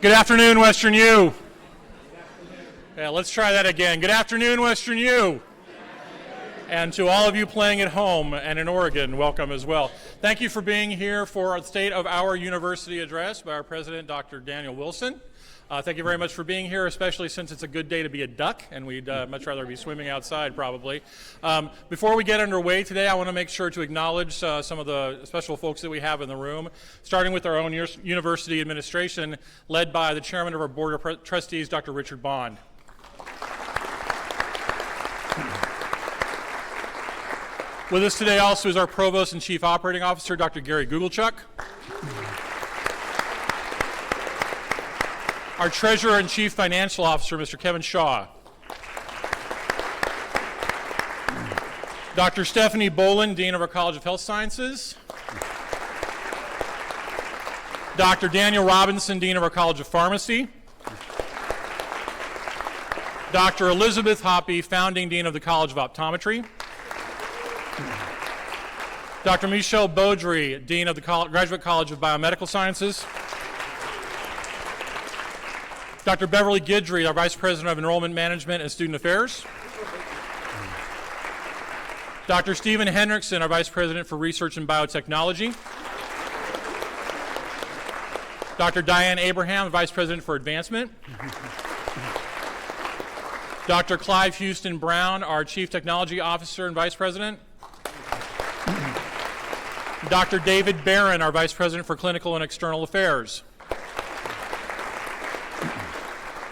Good afternoon, Western U. Yeah, let's try that again. Good afternoon, Western U. And to all of you playing at home and in Oregon, welcome as well. Thank you for being here for the State of Our University address by our president, Dr. Daniel Wilson. Thank you very much for being here, especially since it's a good day to be a duck, and we'd much rather be swimming outside, probably. Before we get underway today, I want to make sure to acknowledge some of the special folks that we have in the room, starting with our own university administration, led by the chairman of our board of trustees, Dr. Richard Bond. With us today also is our provost and chief operating officer, Dr. Gary Gugelchuk. Our treasurer and chief financial officer, Mr. Kevin Shaw. Dr. Stephanie Boland, dean of our College of Health Sciences. Dr. Daniel Robinson, dean of our College of Pharmacy. Dr. Elizabeth Hoppe, founding dean of the College of Optometry. Dr. Michelle Beaudry, dean of the Graduate College of Biomedical Sciences. Dr. Beverly Guidry, our Vice President of Enrollment Management and Student Affairs. Dr. Stephen Henriksen, our Vice President for Research and Biotechnology. Dr. Diane Abraham, Vice President for Advancement. Dr. Clive Houston Brown, our Chief Technology Officer and Vice President. Dr. David Barron, our Vice President for Clinical and External Affairs.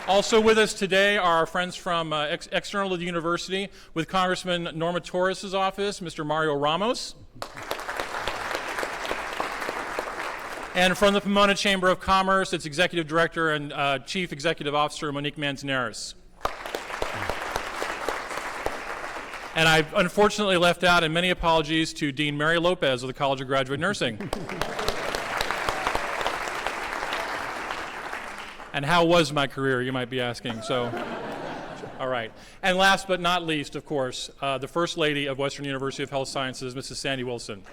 Also with us today are our friends from external to the university with Congressman Norma Torres' office, Mr. Mario Ramos. And from the Pomona Chamber of Commerce, its Executive Director and Chief Executive Officer, Monique Manzanares. And I've unfortunately left out, and many apologies to Dean Mary Lopez of the College of Graduate Nursing. And how was my career, you might be asking. So, all right. And last but not least, of course, the First Lady of Western University of Health Sciences, Mrs. Sandy Wilson.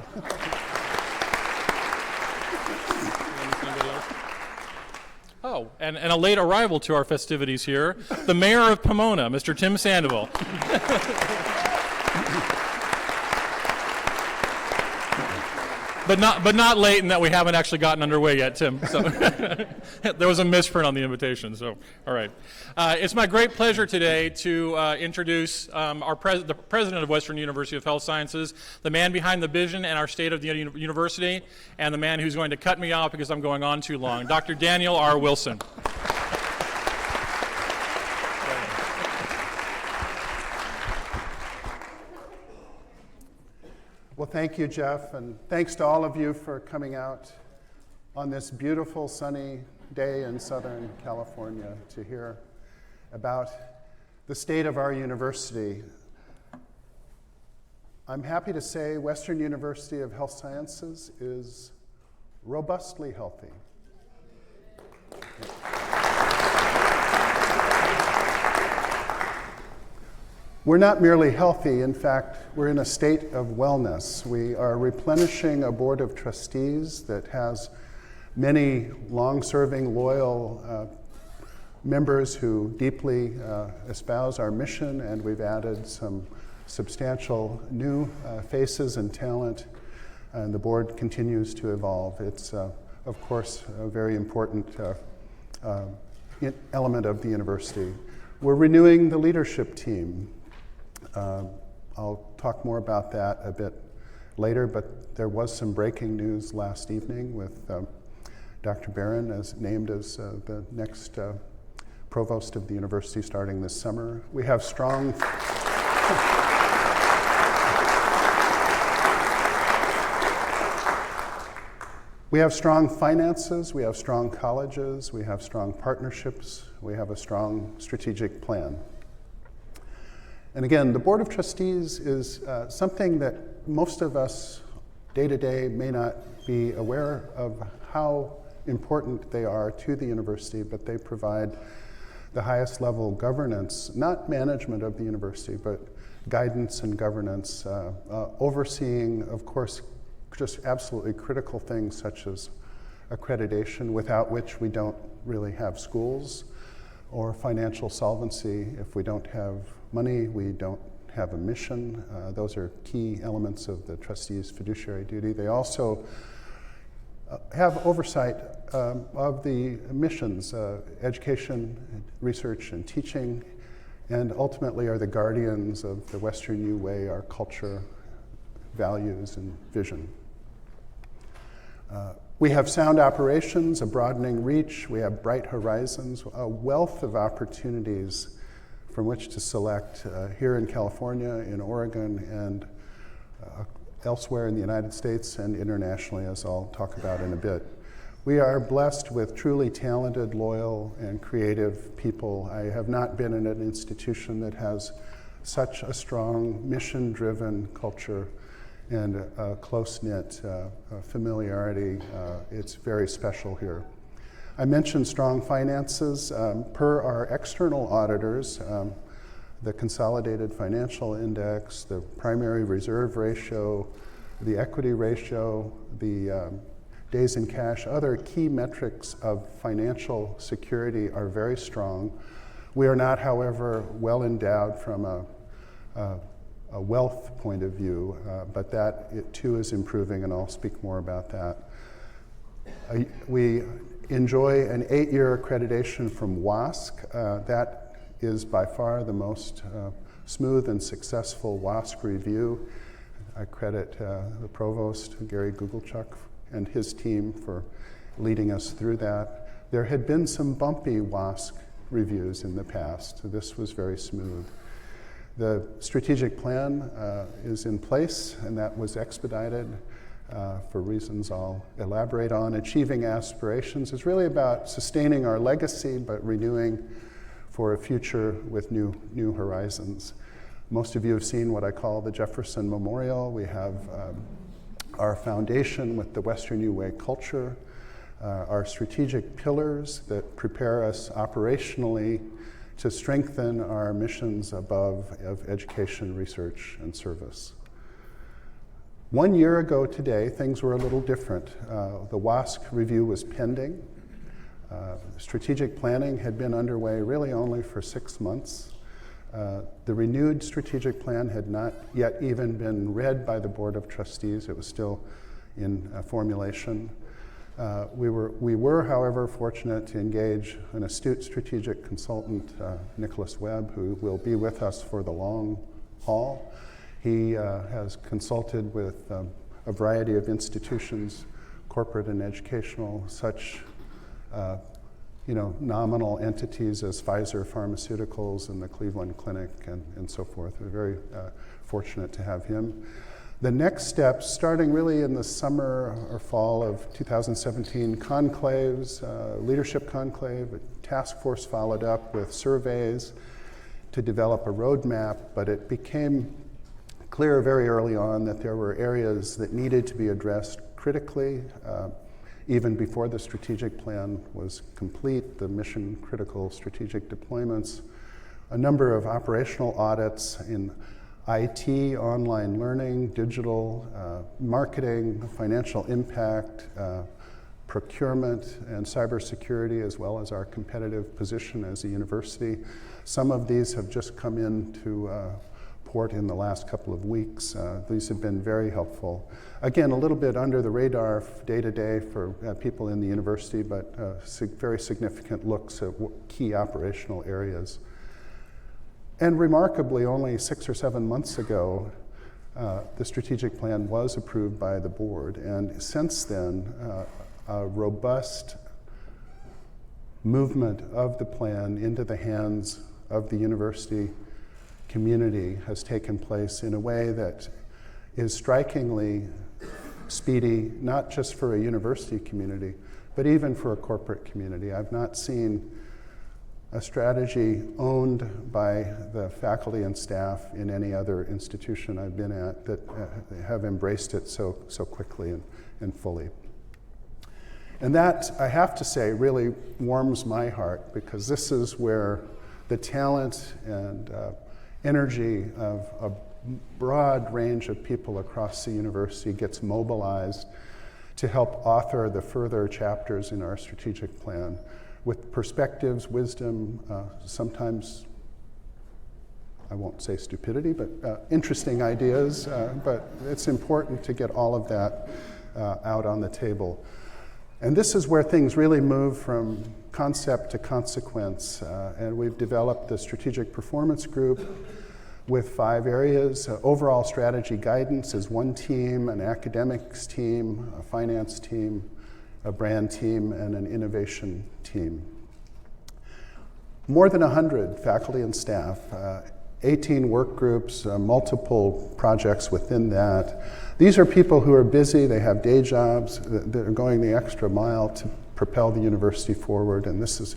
Oh, and a late arrival to our festivities here, the Mayor of Pomona, Mr. Tim Sandoval. But not late in that we haven't actually gotten underway yet, Tim. So there was a misprint on the invitation. So all right, it's my great pleasure today to introduce the president of Western University of Health Sciences, the man behind the vision and our state of the university, and the man who's going to cut me off because I'm going on too long, Dr. Daniel R. Wilson. Well, thank you, Jeff, and thanks to all of you for coming out on this beautiful sunny day in Southern California to hear about the state of our university. I'm happy to say Western University of Health Sciences is robustly healthy. We're not merely healthy, in fact, we're in a state of wellness. We are replenishing a board of trustees that has many long-serving, loyal members who deeply espouse our mission, and we've added some substantial new faces and talent, and the board continues to evolve. It's, of course, a very important element of the university. We're renewing the leadership team. I'll talk more about that a bit later, but there was some breaking news last evening with Dr. Barron named as the next provost of the university starting this summer. We have strong finances, we have strong colleges, we have strong partnerships, we have a strong strategic plan. And again, the Board of Trustees is something that most of us day to day may not be aware of how important they are to the university, but they provide the highest level governance, not management of the university, but guidance and governance, overseeing, of course, just absolutely critical things such as accreditation, without which we don't really have schools or financial solvency. If we don't have money, we don't have a mission. Those are key elements of the trustees' fiduciary duty. They also have oversight of the missions, education, research, and teaching, and ultimately are the guardians of the Western U way, our culture, values, and vision. We have sound operations, a broadening reach, we have bright horizons, a wealth of opportunities from which to select here in California, in Oregon, and elsewhere in the United States and internationally, as I'll talk about in a bit. We are blessed with truly talented, loyal, and creative people. I have not been in an institution that has such a strong mission-driven culture and a close-knit familiarity. It's very special here. I mentioned strong finances. Per our external auditors, the Consolidated Financial Index, the primary reserve ratio, the equity ratio, the days in cash, other key metrics of financial security are very strong. We are not, however, well endowed from a wealth point of view, but that it too is improving, and I'll speak more about that. We enjoy an 8-year accreditation from WASC. That is by far the most smooth and successful WASC review. I credit the provost, Gary Gugelchuk, and his team for leading us through that. There had been some bumpy WASC reviews in the past. This was very smooth. The strategic plan is in place, and that was expedited for reasons I'll elaborate on. Achieving aspirations is really about sustaining our legacy, but renewing for a future with new horizons. Most of you have seen what I call the Jefferson Memorial. We have our foundation with the Western U way culture, our strategic pillars that prepare us operationally to strengthen our missions above of education, research, and service. 1 year ago today, things were a little different. The WASC review was pending. Strategic planning had been underway really only for 6 months. The renewed strategic plan had not yet even been read by the Board of Trustees. It was still in formulation. We were, however, fortunate to engage an astute strategic consultant, Nicholas Webb, who will be with us for the long haul. He has consulted with a variety of institutions, corporate and educational, such nominal entities as Pfizer Pharmaceuticals and the Cleveland Clinic and so forth. We're very fortunate to have him. The next steps, starting really in the summer or fall of 2017, conclaves, leadership conclave, a task force followed up with surveys to develop a roadmap, but it became clear very early on that there were areas that needed to be addressed critically, even before the strategic plan was complete, the mission-critical strategic deployments, a number of operational audits in IT, online learning, digital, marketing, financial impact, procurement, and cybersecurity, as well as our competitive position as a university. Some of these have just come into port in the last couple of weeks. These have been very helpful. Again, a little bit under the radar day to day for people in the university, but very significant looks at key operational areas. And remarkably, only 6 or 7 months ago, the strategic plan was approved by the board, and since then, a robust movement of the plan into the hands of the university community has taken place in a way that is strikingly speedy, not just for a university community, but even for a corporate community. I've not seen a strategy owned by the faculty and staff in any other institution I've been at that have embraced it so quickly and fully. And that, I have to say, really warms my heart, because this is where the talent and energy of a broad range of people across the university gets mobilized to help author the further chapters in our strategic plan. with perspectives, wisdom, sometimes, I won't say stupidity, but interesting ideas. But it's important to get all of that out on the table. And this is where things really move from concept to consequence. And we've developed the Strategic Performance Group with 5 areas. Overall strategy guidance is one team, an academics team, a finance team, a brand team, and an innovation team. More than 100 faculty and staff, 18 work groups, multiple projects within that. These are people who are busy, they have day jobs, they're going the extra mile to propel the university forward, and this is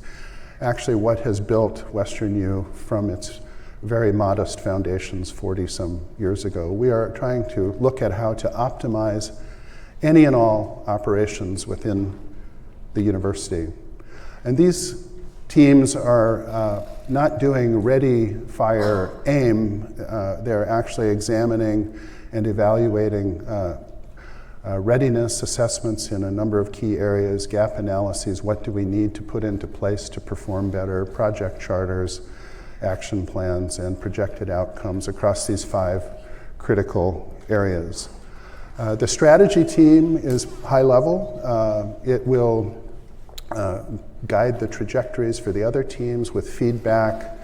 actually what has built Western U from its very modest foundations 40-some years ago. We are trying to look at how to optimize any and all operations within the university. And these teams are not doing ready, fire, aim. They're actually examining and evaluating readiness assessments in a number of key areas, gap analyses, what do we need to put into place to perform better, project charters, action plans, and projected outcomes across these 5 critical areas. The strategy team is high level. It will guide the trajectories for the other teams with feedback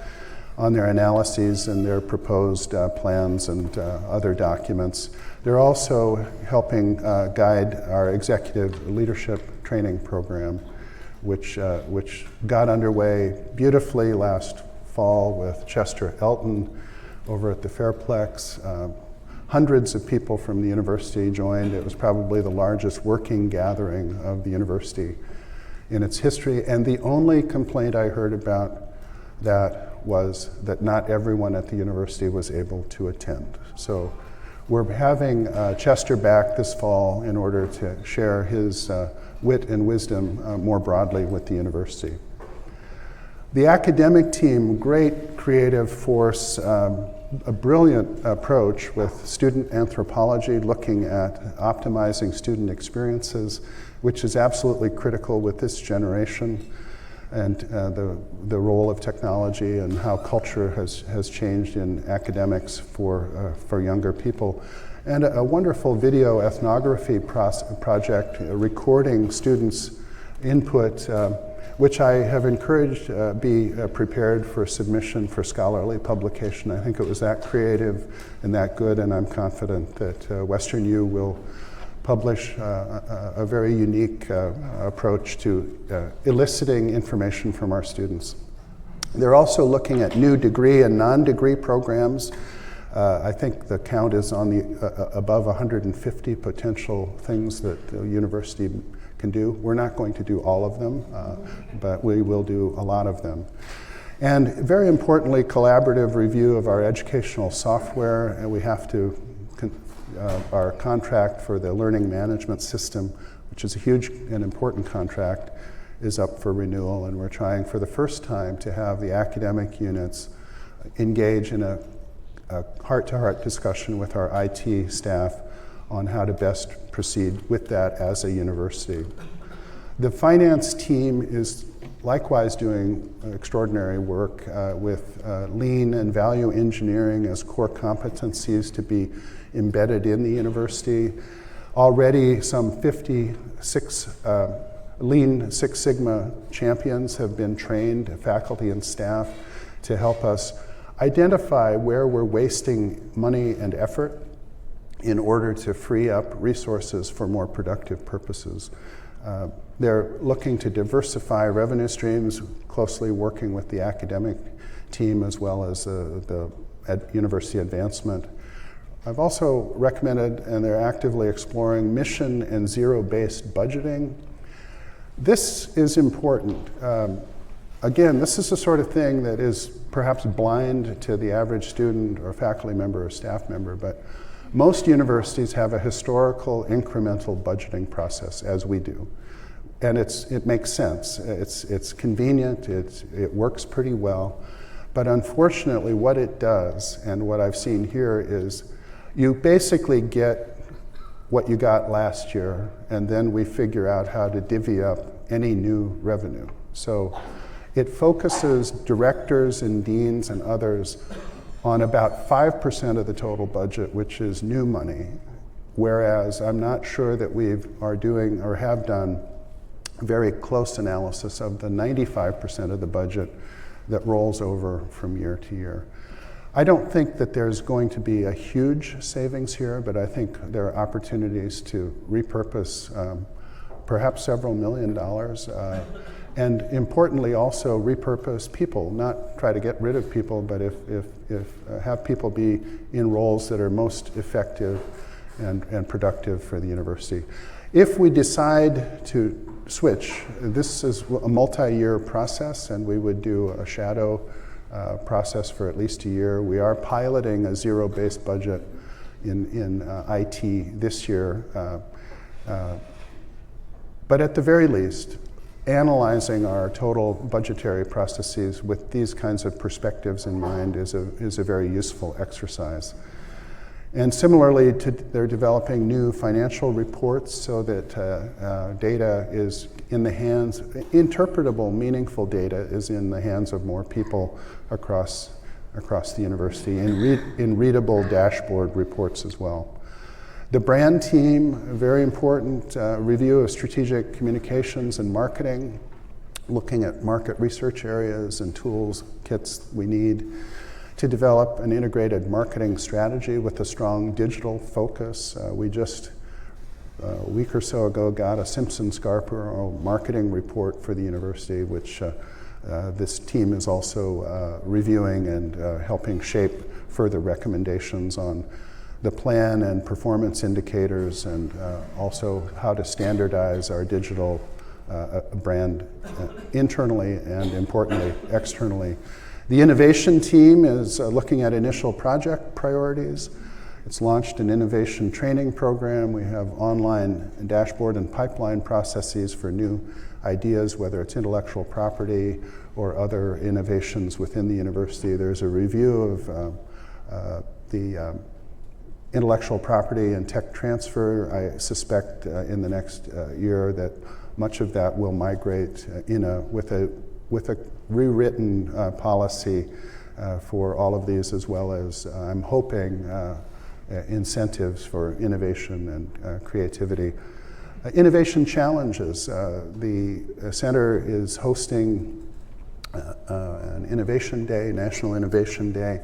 on their analyses and their proposed plans and other documents. They're also helping guide our executive leadership training program, which got underway beautifully last fall with Chester Elton over at the Fairplex. Hundreds of people from the university joined. It was probably the largest working gathering of the university in its history, and the only complaint I heard about that was that not everyone at the university was able to attend. So we're having Chester back this fall in order to share his wit and wisdom more broadly with the university. The academic team, great creative force, a brilliant approach with student anthropology, looking at optimizing student experiences, which is absolutely critical with this generation, and the role of technology and how culture has changed in academics for younger people. And a wonderful video ethnography project recording students' input, which I have encouraged be prepared for submission for scholarly publication. I think it was that creative and that good, and I'm confident that Western U will publish a very unique approach to eliciting information from our students. They're also looking at new degree and non-degree programs. I think the count is on the above 150 potential things that the university can do. We're not going to do all of them, but we will do a lot of them. And very importantly, collaborative review of our educational software, and we have to our contract for the learning management system, which is a huge and important contract, is up for renewal, and we're trying for the first time to have the academic units engage in a heart-to-heart discussion with our IT staff on how to best proceed with that as a university. The finance team is likewise doing extraordinary work with lean and value engineering as core competencies to be embedded in the university. Already some 56 Lean Six Sigma champions have been trained, faculty and staff, to help us identify where we're wasting money and effort in order to free up resources for more productive purposes. They're looking to diversify revenue streams, closely working with the academic team as well as the university advancement. I've also recommended, and they're actively exploring, mission and zero-based budgeting. This is important. Again, this is the sort of thing that is perhaps blind to the average student or faculty member or staff member, but most universities have a historical incremental budgeting process, as we do. And it makes sense. It's convenient, it works pretty well. But unfortunately, what it does, and what I've seen here, is you basically get what you got last year, and then we figure out how to divvy up any new revenue. So it focuses directors and deans and others on about 5% of the total budget, which is new money, whereas I'm not sure that we are doing or have done very close analysis of the 95% of the budget that rolls over from year to year. I don't think that there's going to be a huge savings here, but I think there are opportunities to repurpose perhaps several $million, and importantly also repurpose people, not try to get rid of people, but if have people be in roles that are most effective and productive for the university. If we decide to switch, this is a multi-year process, and we would do a shadow process for at least a year. We are piloting a zero-based budget in IT this year, but at the very least, analyzing our total budgetary processes with these kinds of perspectives in mind is a very useful exercise. And similarly, they're developing new financial reports so that data is in the hands, interpretable, meaningful data is in the hands of more people across the university, in readable dashboard reports as well. The brand team, a very important review of strategic communications and marketing, looking at market research areas and tools, kits we need to develop an integrated marketing strategy with a strong digital focus. We just, a week or so ago, got a Simpson-Scarborough marketing report for the university, which this team is also reviewing and helping shape further recommendations on the plan and performance indicators, and also how to standardize our digital brand internally and, importantly, externally. The innovation team is looking at initial project priorities. It's launched an innovation training program. We have online dashboard and pipeline processes for new ideas, whether it's intellectual property or other innovations within the university. There's a review of the intellectual property and tech transfer. I suspect in the next year that much of that will migrate with a rewritten policy for all of these, as well as I'm hoping incentives for innovation and creativity. Innovation challenges. The center is hosting an Innovation Day, National Innovation Day,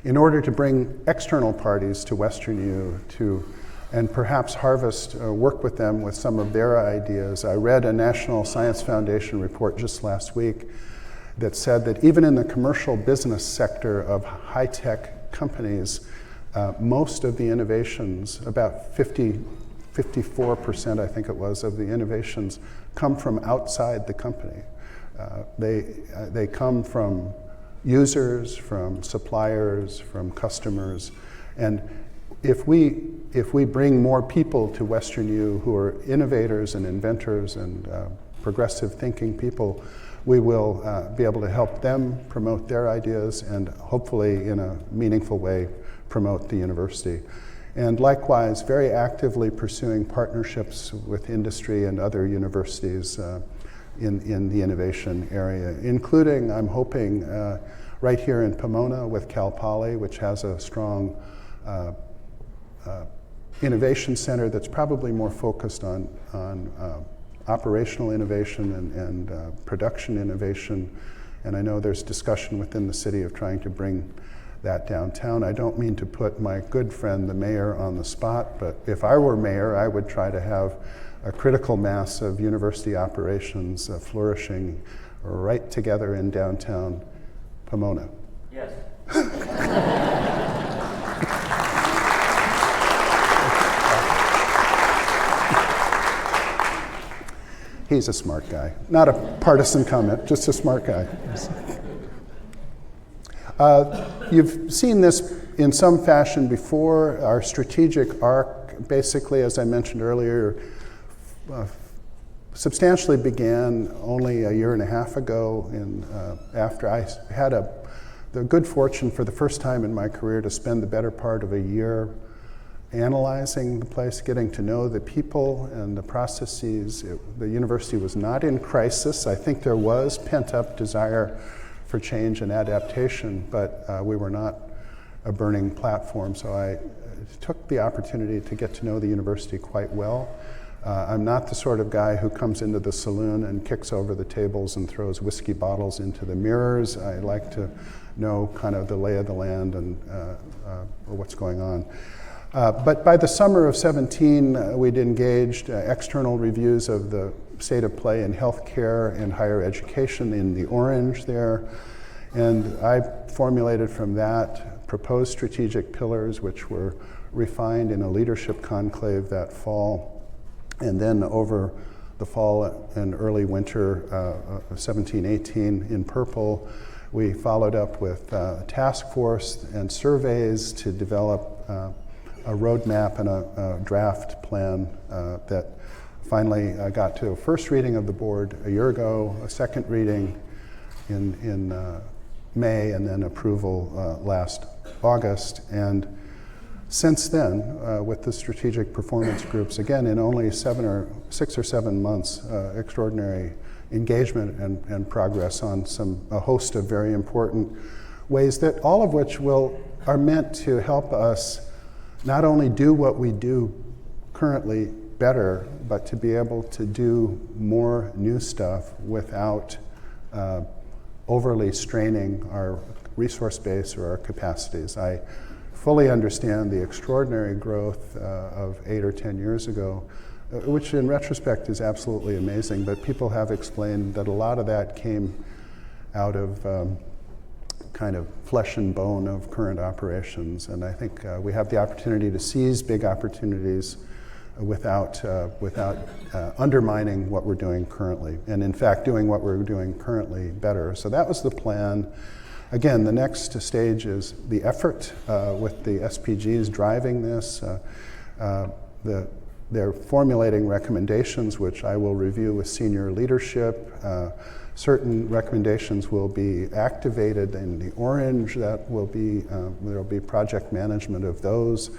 in order to bring external parties to WesternU and perhaps work with them with some of their ideas. I read a National Science Foundation report just last week that said that even in the commercial business sector of high-tech companies, most of the innovations, about 54%, I think it was, of the innovations come from outside the company. They come from users, from suppliers, from customers, and if we bring more people to WesternU who are innovators and inventors and progressive thinking people, we will be able to help them promote their ideas and hopefully in a meaningful way promote the university. And likewise, very actively pursuing partnerships with industry and other universities in the innovation area, including, I'm hoping, right here in Pomona with Cal Poly, which has a strong innovation center that's probably more focused on operational innovation and production innovation. And I know there's discussion within the city of trying to bring that downtown. I don't mean to put my good friend, the mayor, on the spot, but if I were mayor, I would try to have a critical mass of university operations flourishing right together in downtown Pomona. Yes. He's a smart guy. Not a partisan comment, just a smart guy. You've seen this in some fashion before. Our strategic arc, basically, as I mentioned earlier, substantially began only a year and a half ago after I had the good fortune for the first time in my career to spend the better part of a year analyzing the place, getting to know the people and the processes. The university was not in crisis. I think there was pent-up desire for change and adaptation, but we were not a burning platform. So I took the opportunity to get to know the university quite well. I'm not the sort of guy who comes into the saloon and kicks over the tables and throws whiskey bottles into the mirrors. I like to know kind of the lay of the land and what's going on. But by the summer of 17, we'd engaged external reviews of the state of play in healthcare and higher education in the orange there. And I formulated from that proposed strategic pillars, which were refined in a leadership conclave that fall. And then over the fall and early winter of 17-18 in purple, we followed up with Taskforce and surveys to develop a roadmap and a draft plan that finally got to a first reading of the board a year ago, a second reading in May, and then approval last August. And since then, with the strategic performance groups, again, in only 6 or 7 months, extraordinary engagement and progress on a host of very important ways that all of which are meant to help us not only do what we do currently better, but to be able to do more new stuff without overly straining our resource base or our capacities. I fully understand the extraordinary growth of 8 or 10 years ago, which in retrospect is absolutely amazing, but people have explained that a lot of that came out of kind of flesh and bone of current operations. And I think we have the opportunity to seize big opportunities without undermining what we're doing currently, and in fact doing what we're doing currently better. So that was the plan. Again, the next stage is the effort with the SPGs driving this. They're formulating recommendations, which I will review with senior leadership. Certain recommendations will be activated in the orange. That will be there'll be project management of those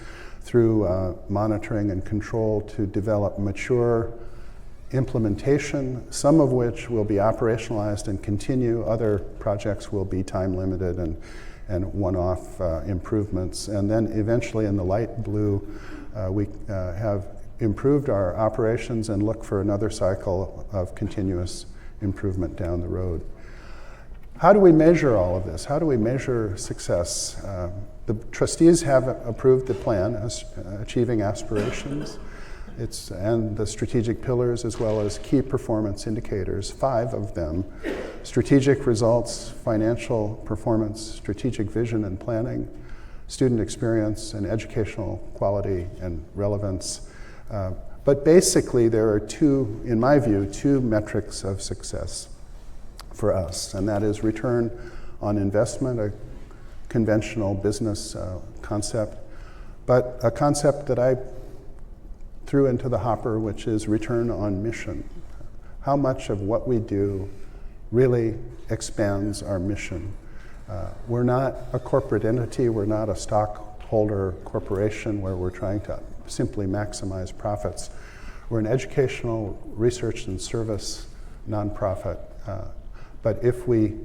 through monitoring and control to develop mature implementation, some of which will be operationalized and continue. Other projects will be time limited and one-off improvements. And then eventually in the light blue, we have improved our operations and look for another cycle of continuous improvement down the road. How do we measure all of this? How do we measure success? The trustees have approved the plan, Achieving Aspirations, and the strategic pillars, as well as key performance indicators, 5 of them: strategic results, financial performance, strategic vision and planning, student experience, and educational quality and relevance. But basically, there are in my view, two metrics of success for us, and that is return on investment, a conventional business concept, but a concept that I threw into the hopper, which is return on mission. How much of what we do really expands our mission? We're not a corporate entity, we're not a stockholder corporation where we're trying to simply maximize profits. We're an educational research and service nonprofit, but if we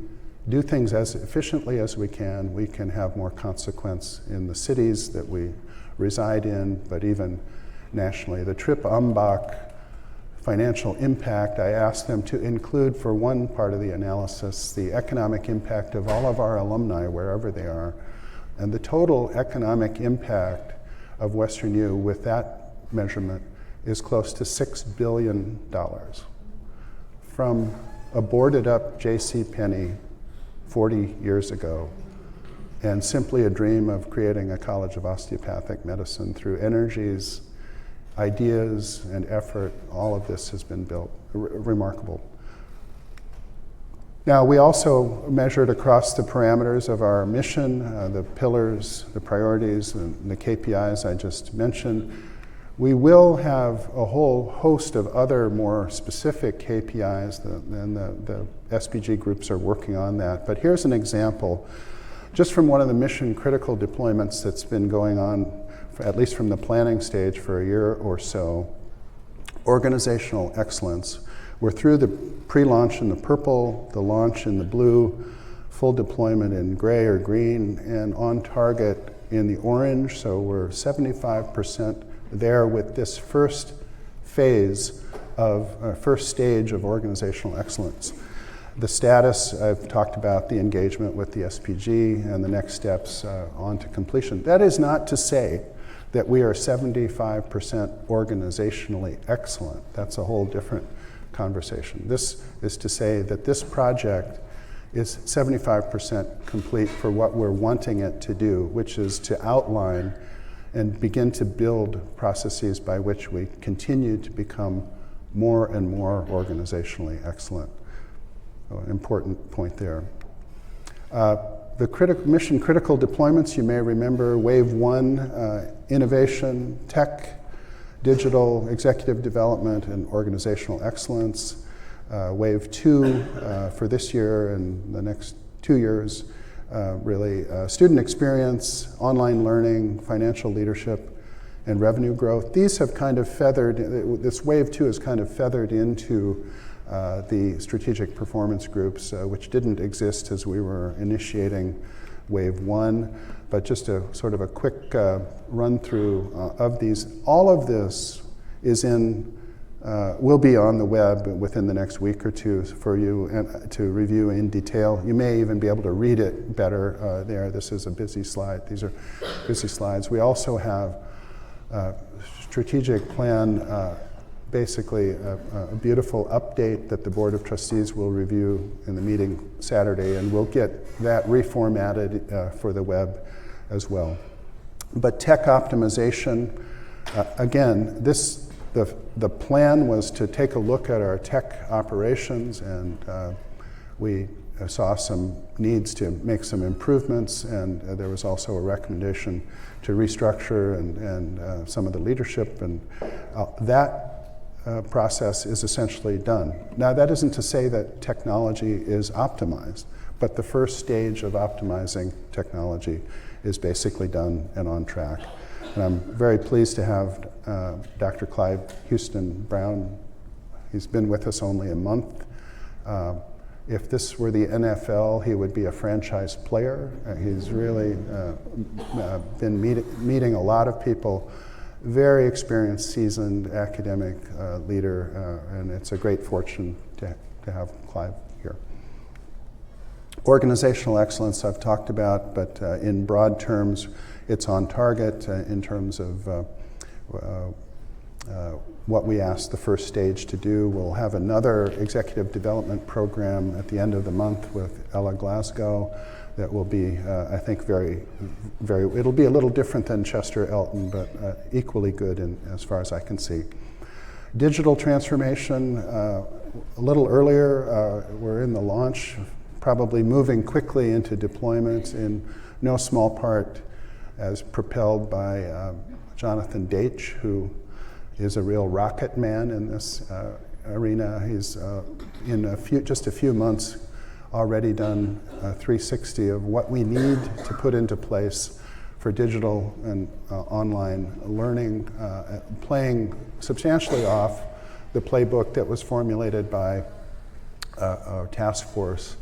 do things as efficiently as we can have more consequence in the cities that we reside in, but even nationally. The Trip Umbach financial impact, I asked them to include for one part of the analysis the economic impact of all of our alumni, wherever they are, and the total economic impact of Western U with that measurement is close to $6 billion from a boarded up J.C. Penney 40 years ago, and simply a dream of creating a college of osteopathic medicine through energies, ideas, and effort. All of this has been built. Remarkable. Now, we also measured across the parameters of our mission, the pillars, the priorities, and the KPIs I just mentioned. We will have a whole host of other more specific KPIs, and the SPG groups are working on that. But here's an example, just from one of the mission critical deployments that's been going on at least from the planning stage for a year or so. Organizational excellence. We're through the pre-launch in the purple, the launch in the blue, full deployment in gray or green, and on target in the orange. So we're 75% there with this first phase of, first stage of organizational excellence. The status, I've talked about the engagement with the SPG and the next steps on to completion. That is not to say that we are 75% organizationally excellent. That's a whole different conversation. This is to say that this project is 75% complete for what we're wanting it to do, which is to outline and begin to build processes by which we continue to become more and more organizationally excellent. So, an important point there. The mission critical deployments, you may remember, Wave 1, innovation, tech, digital, executive development, and organizational excellence. Wave 2 for this year and the next 2 years, really student experience, online learning, financial leadership, and revenue growth. These have kind of feathered, this Wave 2 is kind of feathered into the strategic performance groups, which didn't exist as we were initiating Wave 1. But just a sort of a quick run through of these. All of this is will be on the web within the next week or two for you and to review in detail. You may even be able to read it better there. This is a busy slide. These are busy slides. We also have strategic plan, basically a beautiful update that the Board of Trustees will review in the meeting Saturday, and we'll get that reformatted for the web as well. But tech optimization, again, the plan was to take a look at our tech operations, and we saw some needs to make some improvements, and there was also a recommendation to restructure and some of the leadership, and that process is essentially done. Now, that isn't to say that technology is optimized, but the first stage of optimizing technology is basically done and on track. And I'm very pleased to have Dr. Clive Houston Brown. He's been with us only a month. If this were the NFL, he would be a franchise player. He's really been meeting a lot of people. Very experienced, seasoned academic leader, and it's a great fortune to have Clive here. Organizational excellence I've talked about, but in broad terms, it's on target in terms of what we asked the first stage to do. We'll have another executive development program at the end of the month with Ella Glasgow that will be, I think, it'll be a little different than Chester Elton, but equally good as far as I can see. Digital transformation, a little earlier, we're in the launch, probably moving quickly into deployment in no small part as propelled by Jonathan Deitch, who is a real rocket man in this arena. He's in just a few months already done 360 of what we need to put into place for digital and online learning, playing substantially off the playbook that was formulated by our Taskforce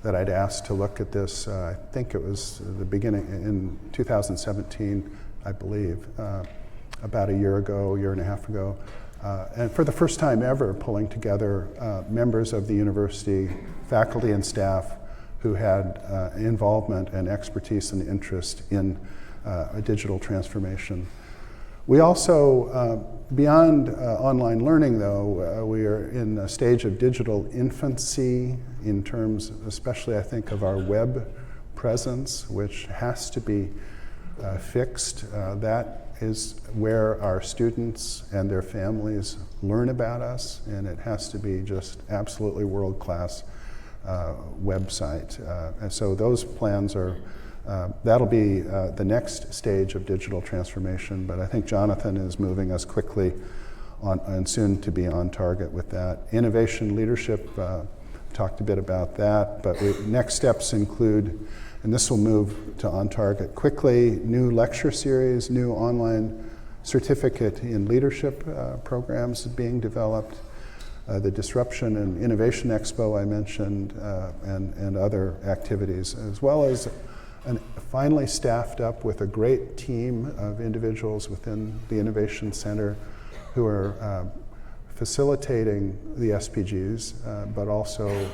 that I'd asked to look at this. I think it was the beginning in 2017, I believe, about a year and a half ago. And for the first time ever, pulling together members of the university, faculty and staff who had involvement and expertise and interest in a digital transformation. We also, beyond online learning though, we are in a stage of digital infancy in terms, especially I think, of our web presence, which has to be fixed. That is where our students and their families learn about us, and it has to be just absolutely world-class website. And so those plans are, that'll be the next stage of digital transformation, but I think Jonathan is moving us quickly on, and soon to be on target with that. Innovation leadership, talked a bit about that, but next steps include And this will move to On Target quickly. New lecture series, new online certificate in leadership programs being developed. The Disruption and Innovation Expo I mentioned, and other activities, as well as finally staffed up with a great team of individuals within the Innovation Center who are facilitating the SPGs, but also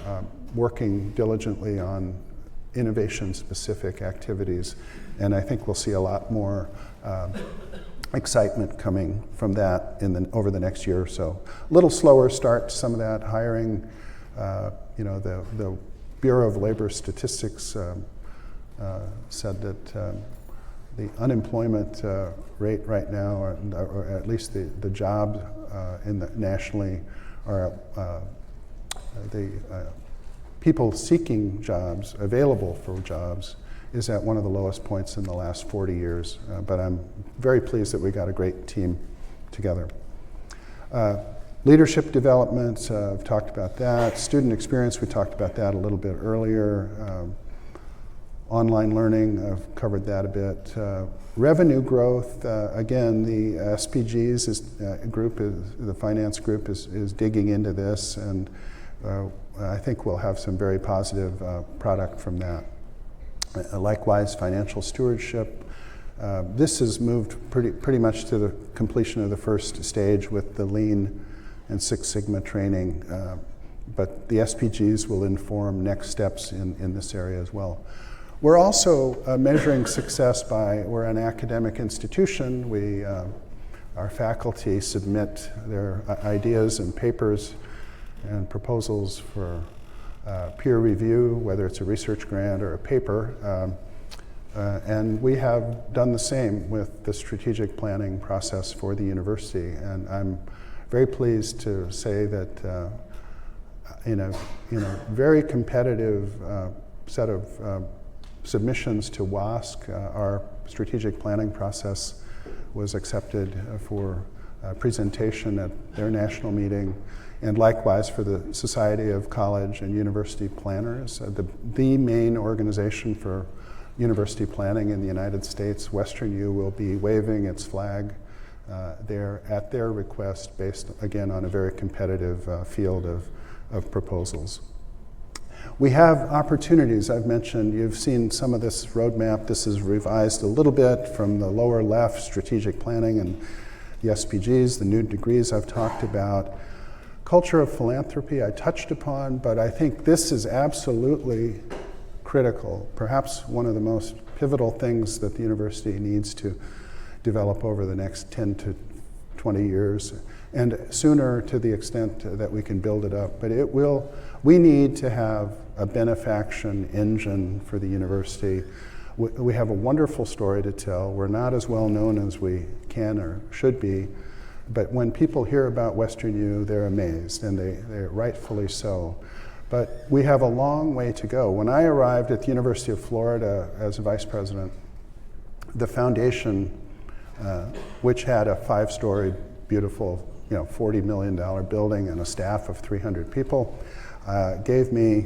working diligently on innovation-specific activities. And I think we'll see a lot more excitement coming from that over the next year or so. A little slower start to some of that hiring. The Bureau of Labor Statistics said that the unemployment rate right now, or at least the jobs nationally, are the people seeking jobs, available for jobs, is at one of the lowest points in the last 40 years. But I'm very pleased that we got a great team together. Leadership development, I've talked about that. Student experience, we talked about that a little bit earlier. Online learning, I've covered that a bit. Revenue growth, again, the SPGs group, the finance group is digging into this, and I think we'll have some very positive product from that. Likewise, financial stewardship. This has moved pretty much to the completion of the first stage with the Lean and Six Sigma training, but the SPGs will inform next steps in this area as well. We're also measuring success we're an academic institution. Our faculty submit their ideas and papers and proposals for peer review, whether it's a research grant or a paper. And we have done the same with the strategic planning process for the university. And I'm very pleased to say that in a very competitive set of submissions to WASC, our strategic planning process was accepted for presentation at their national meeting, and likewise for the Society of College and University Planners, the main organization for university planning in the United States. WesternU will be waving its flag there at their request, based again on a very competitive field of proposals. We have opportunities. I've mentioned, you've seen some of this roadmap. This is revised a little bit from the lower left, strategic planning and the SPGs, the new degrees I've talked about. Culture of philanthropy I touched upon, but I think this is absolutely critical, perhaps one of the most pivotal things that the university needs to develop over the next 10 to 20 years, and sooner to the extent that we can build it up. But we need to have a benefaction engine for the university. We have a wonderful story to tell. We're not as well known as we can or should be, but when people hear about WesternU, they're amazed, and they're rightfully so. But we have a long way to go. When I arrived at the University of Florida as a vice president, the foundation, which had a 5-story, beautiful, $40 million building and a staff of 300 people, gave me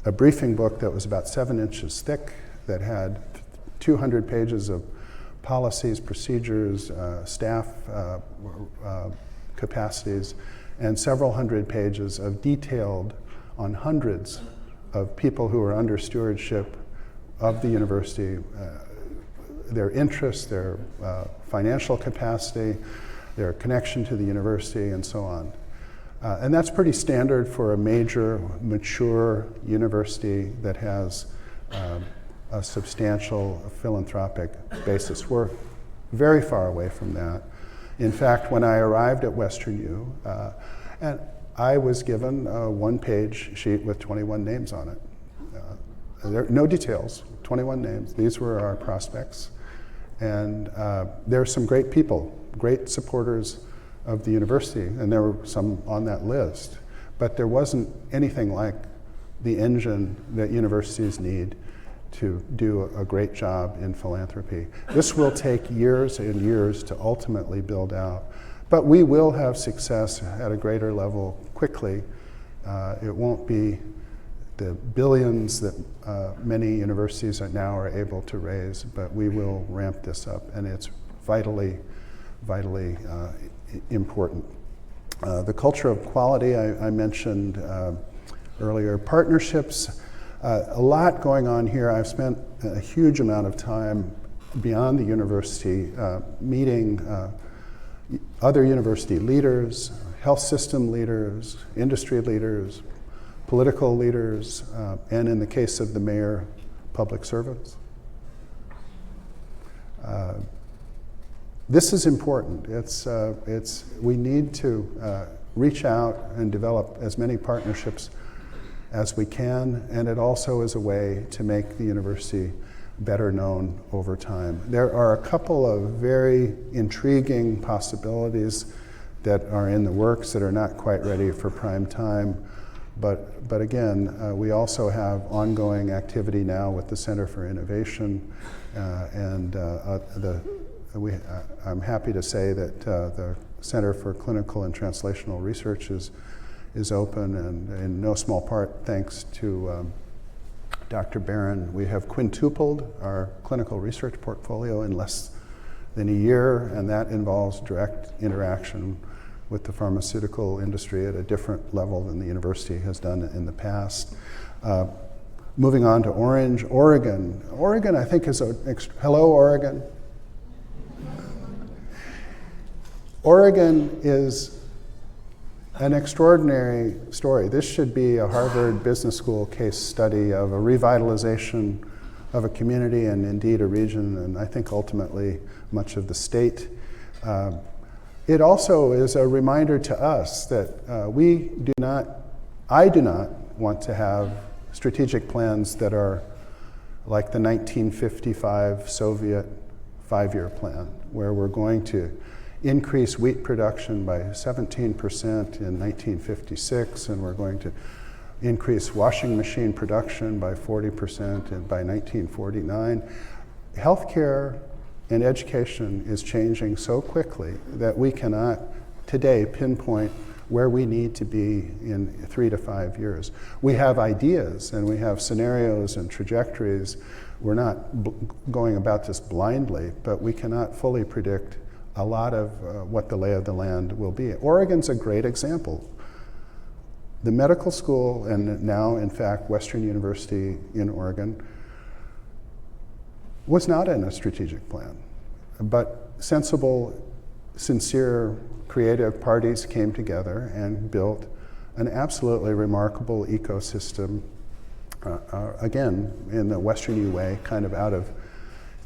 a briefing book that was about 7 inches thick, that had 200 pages of policies, procedures, staff capacities, and several hundred pages of detailed on hundreds of people who are under stewardship of the university, their interests, their financial capacity, their connection to the university, and so on. And that's pretty standard for a major, mature university that has a substantial philanthropic basis. We're very far away from that. In fact, when I arrived at WesternU, and I was given a 1-page sheet with 21 names on it. There no details, 21 names. These were our prospects. And there are some great people, great supporters of the university, and there were some on that list. But there wasn't anything like the engine that universities need to do a great job in philanthropy. This will take years and years to ultimately build out, but we will have success at a greater level quickly. It won't be the billions that many universities now are able to raise, but we will ramp this up, and it's vitally important. The culture of quality I mentioned earlier. Partnerships, a lot going on here. I've spent a huge amount of time beyond the university meeting other university leaders, health system leaders, industry leaders, political leaders, and in the case of the mayor, public servants. This is important. We need to reach out and develop as many partnerships as we can, and it also is a way to make the university better known over time. There are a couple of very intriguing possibilities that are in the works that are not quite ready for prime time, but again, we also have ongoing activity now with the Center for Innovation, and I'm happy to say that the Center for Clinical and Translational Research is open, and in no small part thanks to Dr. Barron. We have quintupled our clinical research portfolio in less than a year, and that involves direct interaction with the pharmaceutical industry at a different level than the university has done in the past. Moving on to Orange, Oregon. Oregon, I think, is hello, Oregon. Oregon is an extraordinary story. This should be a Harvard Business School case study of a revitalization of a community and indeed a region, and I think ultimately much of the state. It also is a reminder to us that I do not want to have strategic plans that are like the 1955 Soviet 5-year plan, where we're going to increase wheat production by 17% in 1956, and we're going to increase washing machine production by 40% by 1949. Healthcare and education is changing so quickly that we cannot today pinpoint where we need to be in 3 to 5 years. We have ideas and we have scenarios and trajectories. We're not going about this blindly, but we cannot fully predict a lot of what the lay of the land will be. Oregon's a great example. The medical school, and now in fact Western University in Oregon, was not in a strategic plan, but sensible, sincere, creative parties came together and built an absolutely remarkable ecosystem, again, in the Western U way, kind of out of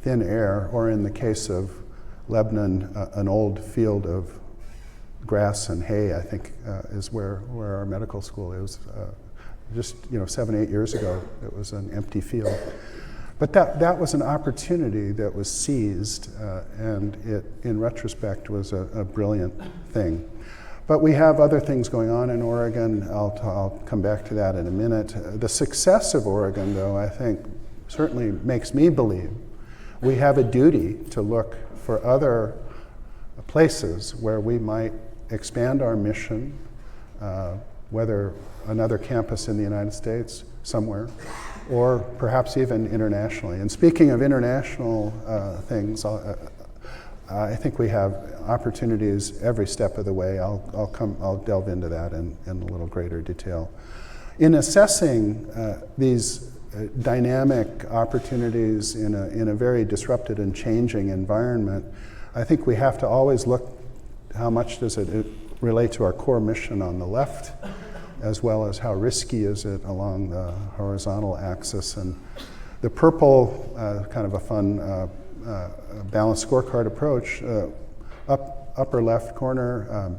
thin air, or in the case of Lebanon, an old field of grass and hay, I think, is where our medical school is. Just 7, 8 years ago, it was an empty field. But that was an opportunity that was seized, and it, in retrospect, was a brilliant thing. But we have other things going on in Oregon. I'll come back to that in a minute. The success of Oregon, though, I think, certainly makes me believe we have a duty to look for other places where we might expand our mission, whether another campus in the United States, somewhere, or perhaps even internationally. And speaking of international things, I think we have opportunities every step of the way. I'll delve into that in a little greater detail. In assessing these dynamic opportunities in a very disrupted and changing environment, I think we have to always look how much does it relate to our core mission on the left, as well as how risky is it along the horizontal axis. And the purple, kind of a fun balanced scorecard approach, upper left corner,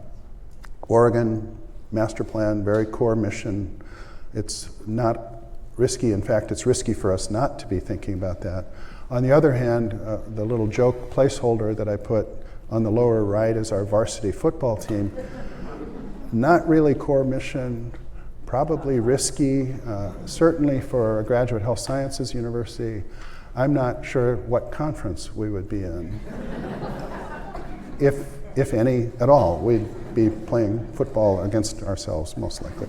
Oregon master plan, very core mission. It's not risky. In fact, it's risky for us not to be thinking about that. On the other hand, the little joke placeholder that I put on the lower right is our varsity football team. Not really core mission, probably risky, certainly for a graduate health sciences university. I'm not sure what conference we would be in, if any at all. We'd be playing football against ourselves, most likely.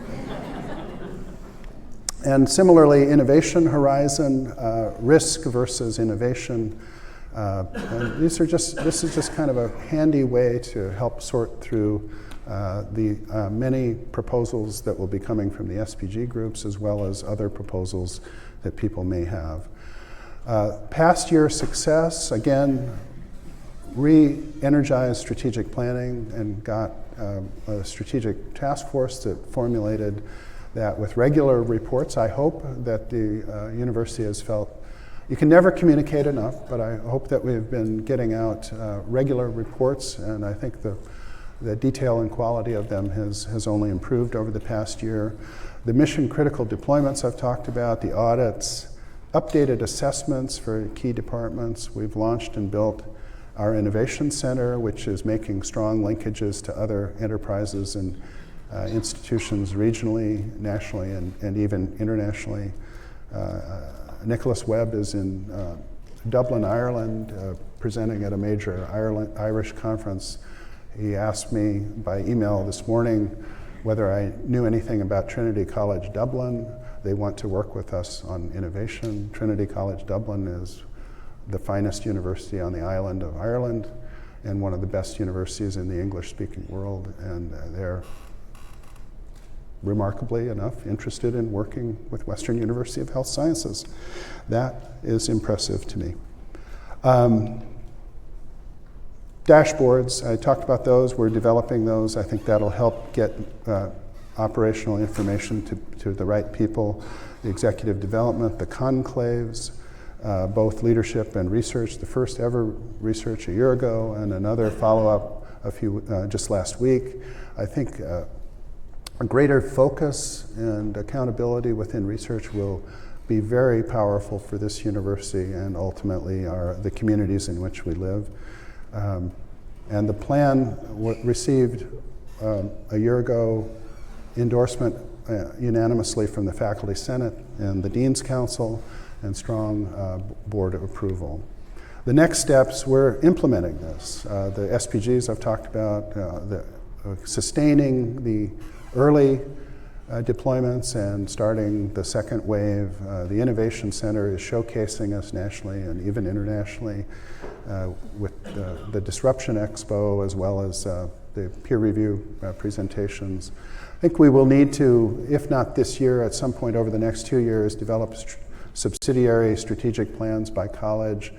And similarly, innovation horizon, risk versus innovation. And this is just kind of a handy way to help sort through the many proposals that will be coming from the SPG groups, as well as other proposals that people may have. Past year success, again, re-energized strategic planning and got a strategic task force that formulated that with regular reports. I hope that the university has felt, you can never communicate enough, but I hope that we've been getting out regular reports, and I think the detail and quality of them has only improved over the past year. The mission critical deployments I've talked about, the audits, updated assessments for key departments. We've launched and built our innovation center, which is making strong linkages to other enterprises and institutions regionally, nationally, and even internationally. Nicholas Webb is in Dublin, Ireland, presenting at a major Irish conference. He asked me by email this morning whether I knew anything about Trinity College Dublin. They want to work with us on innovation. Trinity College Dublin is the finest university on the island of Ireland and one of the best universities in the English-speaking world, and they're remarkably enough interested in working with Western University of Health Sciences. That is impressive to me. Dashboards, I talked about those, we're developing those. I think that'll help get operational information to the right people. The executive development, the conclaves, both leadership and research, the first ever research a year ago and another follow-up just last week. I think a greater focus and accountability within research will be very powerful for this university and ultimately the communities in which we live. And the plan received a year ago endorsement unanimously from the Faculty Senate and the Dean's Council and strong board approval. The next steps, we're implementing this. The SPGs I've talked about, sustaining the early deployments and starting the second wave. The Innovation Center is showcasing us nationally and even internationally with the Disruption Expo as well as the peer review presentations. I think we will need to, if not this year, at some point over the next 2 years, develop subsidiary strategic plans by college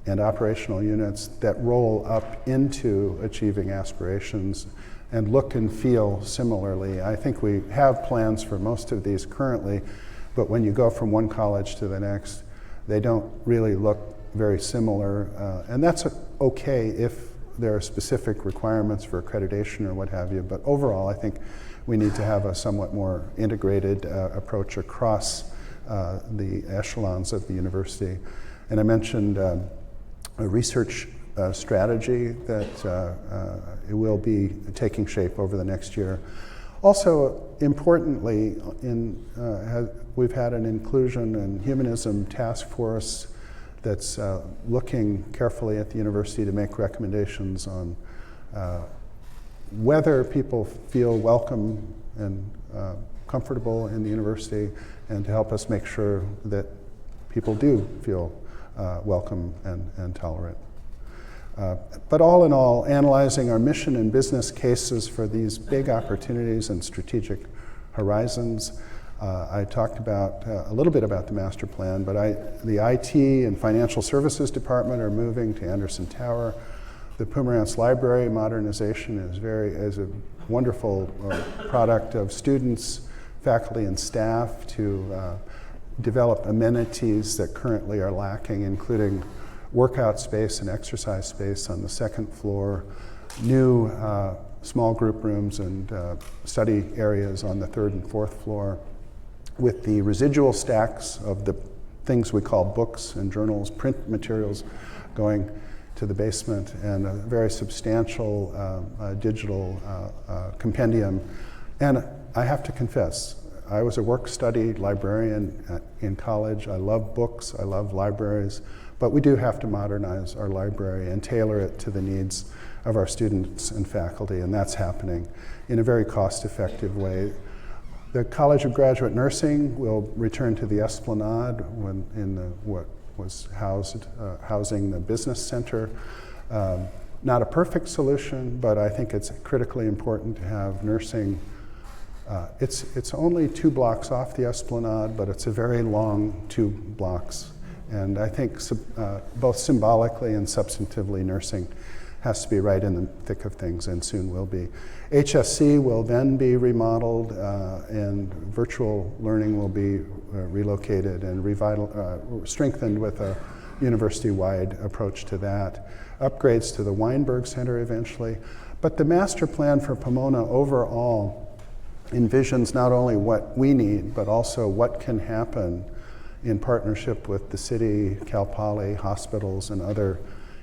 and operational units that roll up into achieving aspirations and look and feel similarly. I think we have plans for most of these currently, but when you go from one college to the next, they don't really look very similar. And that's okay if there are specific requirements for accreditation or what have you, but overall I think we need to have a somewhat more integrated approach across the echelons of the university. And I mentioned a research strategy that it will be taking shape over the next year. Also, importantly, we've had an inclusion and humanism task force that's looking carefully at the university to make recommendations on whether people feel welcome and comfortable in the university, and to help us make sure that people do feel welcome and tolerant. But all in all, analyzing our mission and business cases for these big opportunities and strategic horizons. I talked about a little bit about the master plan, but the IT and financial services department are moving to Anderson Tower. The Pomerantz Library modernization is a wonderful product of students, faculty, and staff to develop amenities that currently are lacking, including workout space and exercise space on the second floor, new small group rooms and study areas on the third and fourth floor, with the residual stacks of the things we call books and journals, print materials going to the basement, and a very substantial digital compendium. And I have to confess, I was a work-study librarian in college. I love books, I love libraries, but we do have to modernize our library and tailor it to the needs of our students and faculty, and that's happening in a very cost-effective way. The College of Graduate Nursing will return to the Esplanade what was housing the business center. Not a perfect solution, but I think it's critically important to have nursing. It's only 2 blocks off the Esplanade, but it's a very long 2 blocks. And I think both symbolically and substantively, nursing has to be right in the thick of things, and soon will be. HSC will then be remodeled, and virtual learning will be relocated and strengthened with a university-wide approach to that. Upgrades to the Weinberg Center eventually. But the master plan for Pomona overall envisions not only what we need, but also what can happen in partnership with the city, Cal Poly, hospitals, and other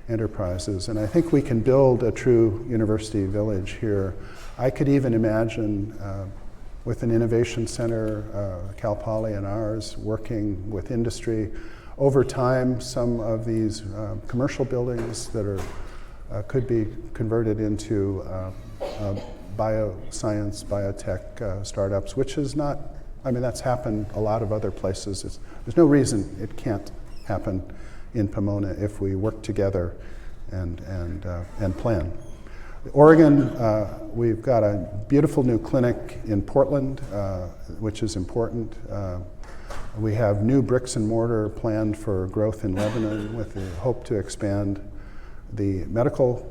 enterprises. And I think we can build a true university village here. I could even imagine with an innovation center, Cal Poly and ours, working with industry. Over time, some of these commercial buildings that could be converted into bioscience, biotech startups, which is not, I mean, that's happened a lot of other places. There's no reason it can't happen in Pomona if we work together and plan. Oregon, we've got a beautiful new clinic in Portland, which is important. We have new bricks and mortar planned for growth in Lebanon with the hope to expand the medical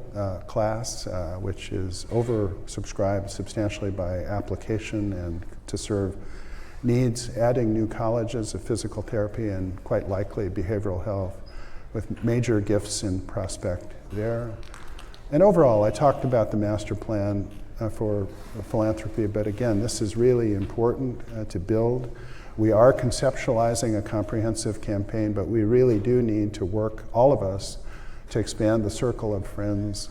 class, which is oversubscribed substantially by application and to serve needs, adding new colleges of physical therapy and quite likely behavioral health with major gifts in prospect there. And overall, I talked about the master plan for philanthropy, but again, this is really important to build. We are conceptualizing a comprehensive campaign, but we really do need to work, all of us, to expand the circle of friends,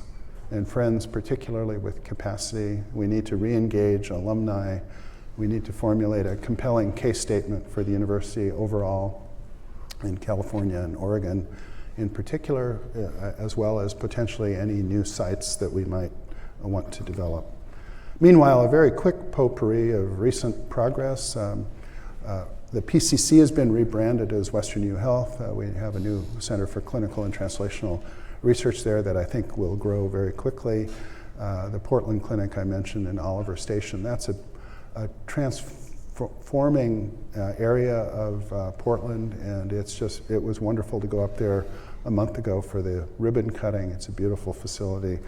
and friends particularly with capacity. We need to re-engage alumni. We need to formulate a compelling case statement for the university overall in California and Oregon in particular, as well as potentially any new sites that we might want to develop. Meanwhile, a very quick potpourri of recent progress. The PCC has been rebranded as WesternU Health. We have a new Center for Clinical and Translational Research there that I think will grow very quickly. The Portland Clinic I mentioned in Oliver Station, that's a transforming area of Portland, and it was wonderful to go up there a month ago for the ribbon cutting. It's a beautiful facility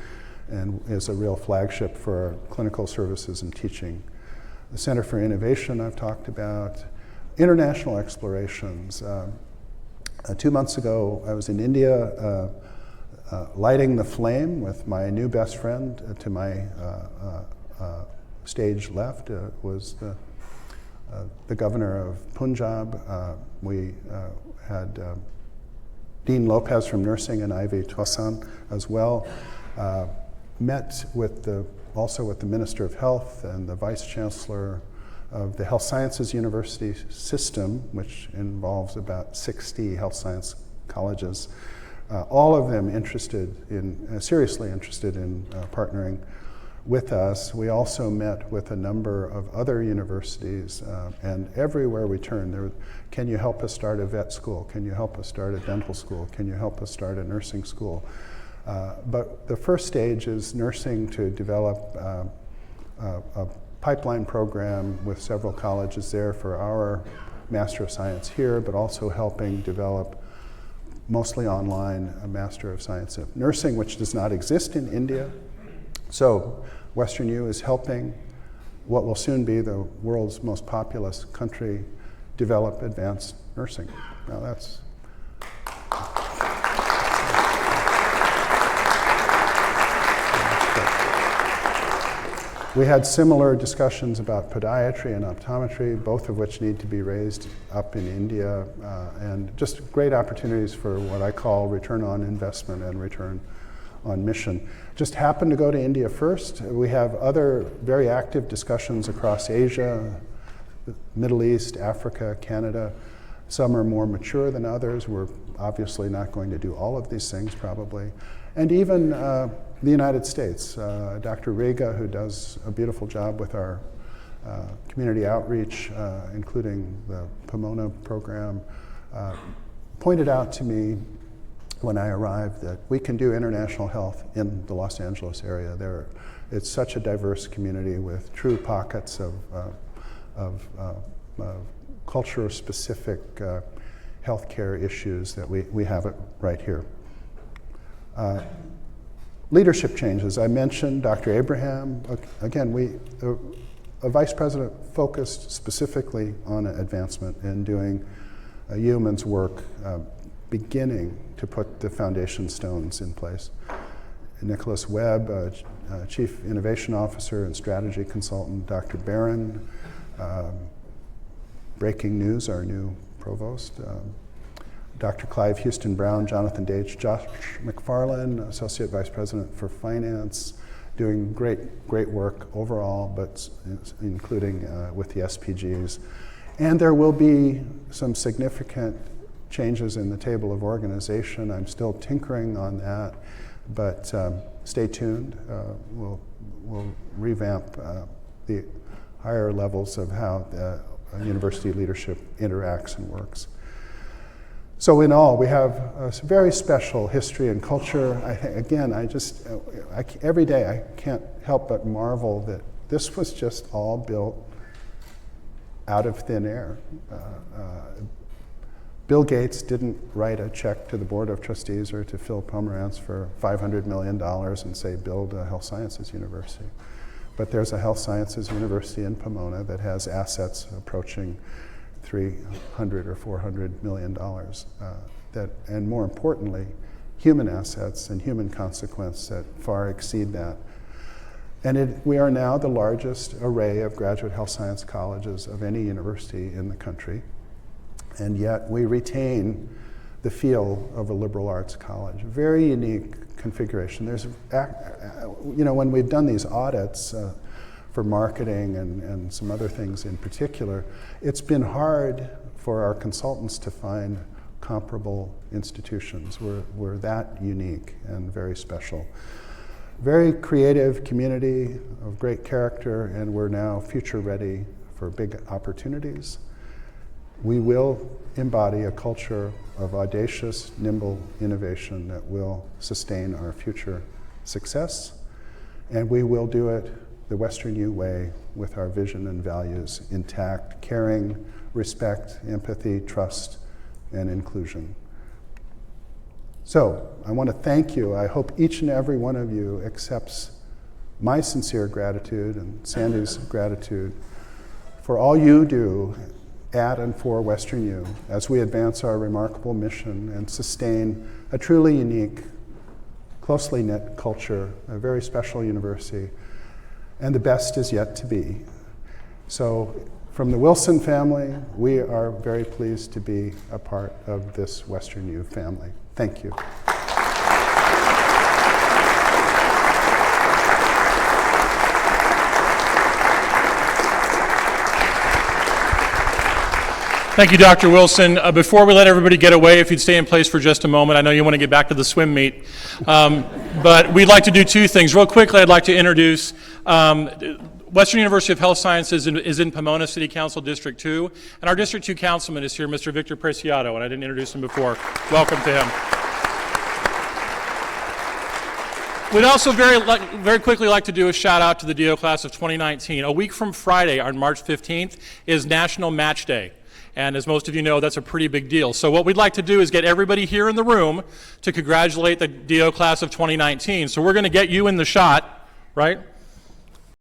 and is a real flagship for our clinical services and teaching. The Center for Innovation I've talked about. International explorations. 2 months ago, I was in India lighting the flame with my new best friend. To my stage left was the governor of Punjab. We had Dean Lopez from nursing and Ivy Tosan as well. Met also with the Minister of Health and the Vice Chancellor of the Health Sciences University system, which involves about 60 health science colleges. All of them seriously interested in partnering with us. We also met with a number of other universities, and everywhere we turn, can you help us start a vet school? Can you help us start a dental school? Can you help us start a nursing school? But the first stage is nursing to develop a pipeline program with several colleges there for our Master of Science here, but also helping develop mostly online a Master of Science of Nursing, which does not exist in India. So WesternU is helping what will soon be the world's most populous country develop advanced nursing. Now that's We had similar discussions about podiatry and optometry, both of which need to be raised up in India, and just great opportunities for what I call return on investment and return on mission. Just happened to go to India first. We have other very active discussions across Asia, Middle East, Africa, Canada. Some are more mature than others. We're obviously not going to do all of these things probably. And even the United States. Dr. Rega, who does a beautiful job with our community outreach, including the Pomona program, pointed out to me when I arrived that we can do international health in the Los Angeles area. It's such a diverse community with true pockets of culture-specific healthcare issues that we have it right here. Leadership changes. I mentioned Dr. Abraham. Again, a vice president focused specifically on advancement and doing a yeoman's work, beginning to put the foundation stones in place. Nicholas Webb, Chief Innovation Officer and Strategy Consultant, Dr. Barron, Breaking News, our new provost, Dr. Clive Houston Brown, Jonathan Dage, Josh McFarland, Associate Vice President for Finance, doing great work overall, but including with the SPGs. And there will be some significant changes in the table of organization. I'm still tinkering on that, but stay tuned. We'll revamp the higher levels of how the university leadership interacts and works. So in all, we have a very special history and culture. Every day I can't help but marvel that this was just all built out of thin air. Bill Gates didn't write a check to the Board of Trustees or to Phil Pomerantz for $500 million and say, build a health sciences university. But there's a health sciences university in Pomona that has assets approaching $300 or $400 million, and more importantly, human assets and human consequence that far exceed that. And we are now the largest array of graduate health science colleges of any university in the country, and yet we retain the feel of a liberal arts college. Very unique configuration. There's, when we've done these audits for marketing and some other things in particular, it's been hard for our consultants to find comparable institutions. We're that unique and very special. Very creative community of great character, and we're now future ready for big opportunities. We will embody a culture of audacious, nimble innovation that will sustain our future success, and we will do it the Western U way with our vision and values intact: caring, respect, empathy, trust, and inclusion. So I want to thank you. I hope each and every one of you accepts my sincere gratitude and Sandy's gratitude for all you do at and for Western U as we advance our remarkable mission and sustain a truly unique, closely knit culture, a very special university, and the best is yet to be. So from the Wilson family, we are very pleased to be a part of this Western U family. Thank you. Thank you, Dr. Wilson. Before we let everybody get away, if you'd stay in place for just a moment, I know you want to get back to the swim meet, but we'd like to do two things. Real quickly, I'd like to introduce Western University of Health Sciences is in Pomona City Council District 2, and our District 2 councilman is here, Mr. Victor Preciado, and I didn't introduce him before. Welcome to him. We'd also very quickly like to do a shout out to the DO class of 2019. A week from Friday, on March 15th, is National Match Day. And as most of you know, that's a pretty big deal. So what we'd like to do is get everybody here in the room to congratulate the DO class of 2019. So we're going to get you in the shot, right?